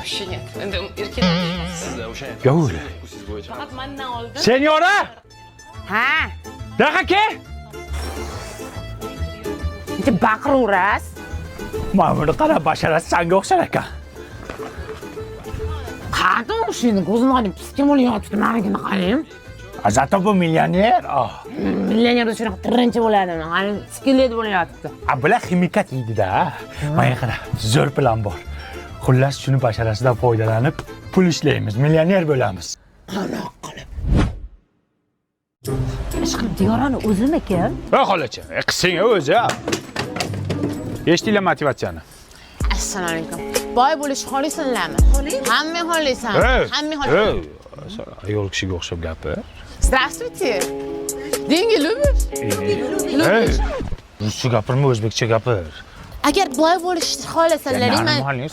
Вообще нет. Endi erkak. Siz o'sha Yo'q. siz bo'yicha. Faqat mendan oldin. Senyora! Ha? Daqa ke? Bitta baqiraverasiz. Mana buni qara basharasi sanga o'xshar ekan. Qayerda o'shini ko'zim qarang piskim bo'lyapti, menigini qarang. Zato bu millioner. Millioner shunaqa tirinchi bo'ladi, qarang, skelet bo'lyapti. Bular ximikat yeydi-da. Mana qara, zo'r plan bor. Xullas shuni basharasidan foydalanib pul ishlaymiz, millioner bo'lamiz. Qanoq qilib. Ishqilib Diyorani o'zimikin? Va xolacha, qising o'zi. Eshitdinglar motivatsiyani. Assalomu alaykum. Boy bo'lish xohlaysanlarmi? Hamma xohlaysan. Hamma xohlaysan. Ayol kishiga o'xshab gapir. Здравствуйте. Деньги любишь? Ruscha gapirma, o'zbekcha gapir. Agar boy bo'lishni xohlasanlaring, men Normalniy